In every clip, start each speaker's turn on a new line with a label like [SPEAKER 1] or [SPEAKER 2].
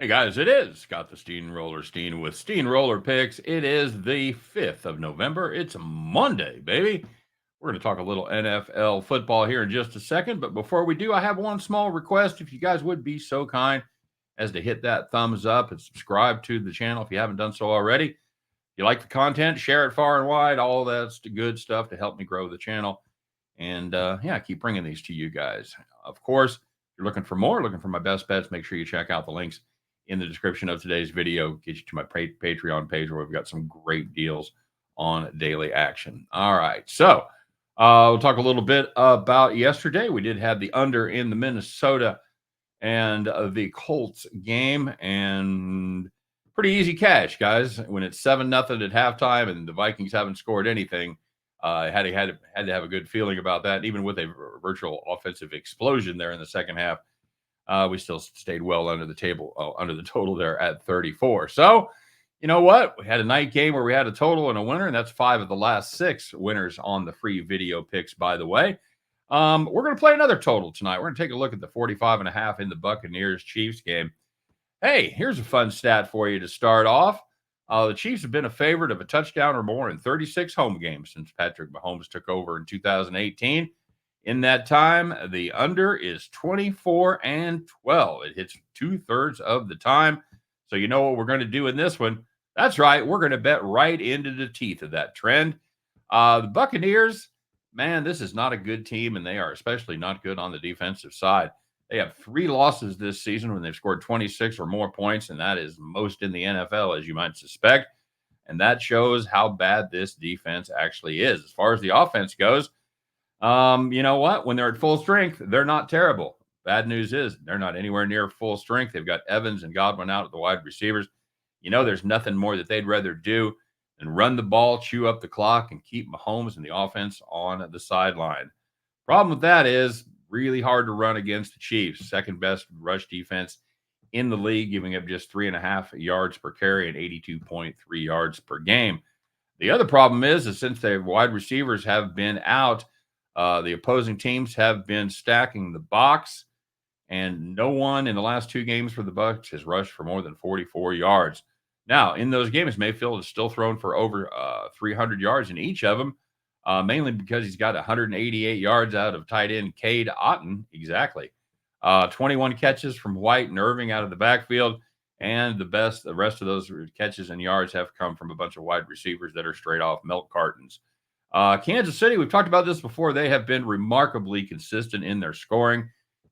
[SPEAKER 1] Hey guys, it is Scott the Steamroller Steen with Steamroller Picks. It is the 5th of November. It's Monday, baby. We're going to talk a little NFL football here in just a second. But before we do, I have one small request. If you guys would be so kind as to hit that thumbs up and subscribe to the channel if you haven't done so already. If you like the content, share it far and wide. All that's the good stuff to help me grow the channel. And keep bringing these to you guys. Of course, if you're looking for more, looking for my best bets, make sure you check out the links in the description of today's video. Get you to my Patreon page where we've got some great deals on daily action. All right. So we'll talk a little bit about yesterday. We did have the under in the Minnesota and the Colts game, and pretty easy cash, guys. When it's 7-0 at halftime and the Vikings haven't scored anything, had to have a good feeling about that. Even with a virtual offensive explosion there in the second half, we still stayed well under the table, under the total there at 34. So, you know what? We had a night game where we had a total and a winner, and that's 5 of the last 6 winners on the free video picks, by the way. We're going to play another total tonight. We're going to take a look at the 45.5 in the Buccaneers-Chiefs game. Hey, here's a fun stat for you to start off. The Chiefs have been a favorite of a touchdown or more in 36 home games since Patrick Mahomes took over in 2018. In that time, the under is 24-12. It hits 2/3 of the time. So you know what we're going to do in this one? That's right. We're going to bet right into the teeth of that trend. The Buccaneers, man, this is not a good team, and they are especially not good on the defensive side. They have 3 losses this season when they've scored 26 or more points, and that is most in the NFL, as you might suspect. And that shows how bad this defense actually is. As far as the offense goes, you know what? When they're at full strength, they're not terrible. Bad news is they're not anywhere near full strength. They've got Evans and Godwin out at the wide receivers. You know, there's nothing more that they'd rather do than run the ball, chew up the clock, and keep Mahomes and the offense on the sideline. Problem with that is really hard to run against the Chiefs. Second best rush defense in the league, giving up just 3.5 yards per carry and 82.3 yards per game. The other problem is since their wide receivers have been out, the opposing teams have been stacking the box, and no one in the last 2 games for the Bucs has rushed for more than 44 yards. Now, in those games, Mayfield has still thrown for over 300 yards in each of them, mainly because he's got 188 yards out of tight end Cade Otton, exactly. 21 catches from White and Irving out of the backfield, and the rest of those catches and yards have come from a bunch of wide receivers that are straight off milk cartons. Kansas City, we've talked about this before. They have been remarkably consistent in their scoring.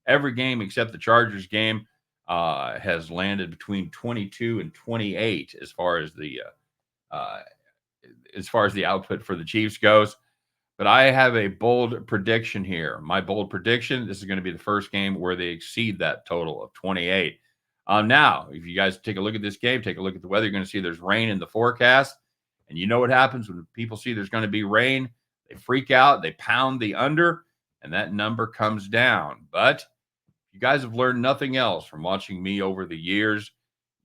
[SPEAKER 1] Every game except the Chargers game has landed between 22 and 28 as far as the output for the Chiefs goes. But I have a bold prediction here. My bold prediction, this is going to be the first game where they exceed that total of 28. Now, if you guys take a look at this game, take a look at the weather, you're going to see there's rain in the forecast. And you know what happens when people see there's going to be rain? They freak out, they pound the under, and that number comes down. But you guys have learned nothing else from watching me over the years.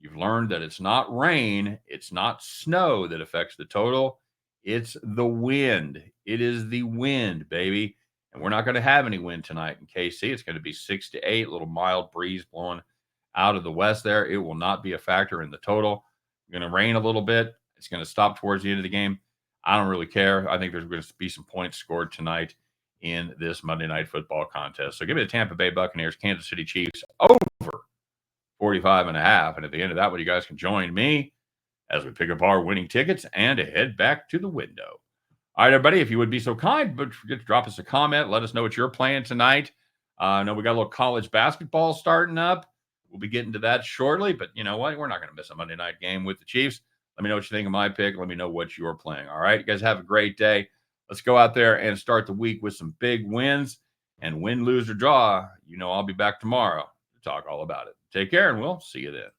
[SPEAKER 1] You've learned that it's not rain, it's not snow that affects the total. It's the wind. It is the wind, baby. And we're not going to have any wind tonight in KC. It's going to be 6 to 8, a little mild breeze blowing out of the west there. It will not be a factor in the total. It's going to rain a little bit. It's going to stop towards the end of the game. I don't really care. I think there's going to be some points scored tonight in this Monday Night Football contest. So give me the Tampa Bay Buccaneers, Kansas City Chiefs over 45.5. And at the end of that one, you guys can join me as we pick up our winning tickets and head back to the window. All right, everybody, if you would be so kind, but forget to drop us a comment. Let us know what you're playing tonight. I know we got a little college basketball starting up. We'll be getting to that shortly, but you know what? We're not going to miss a Monday night game with the Chiefs. Let me know what you think of my pick. Let me know what you're playing. All right, you guys have a great day. Let's go out there and start the week with some big wins. And win, lose, or draw, you know I'll be back tomorrow to talk all about it. Take care, and we'll see you then.